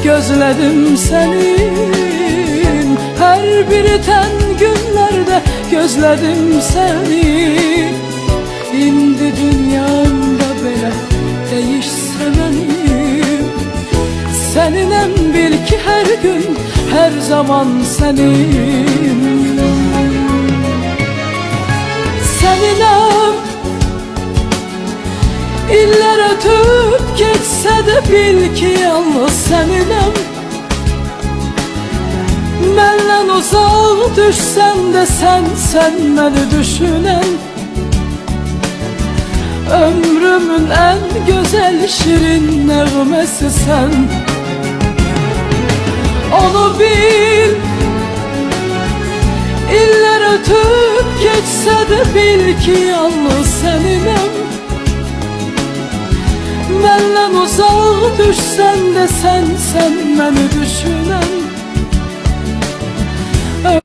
gözledim senin. Her bir iten günlerde gözledim seni. İndi dünyamda belə değişse benim, seninem bil ki her gün her zaman senin. Seninem İller ötüp geçse de bil ki yalnız seninem. Benden uzak düşsen de sen beni düşünen. Ömrümün en güzel şirin nəğməsi sen. Onu bil, iller ötüp geçse de bil ki yalnız seninem. Benden uzak düşsen de sen beni düşün.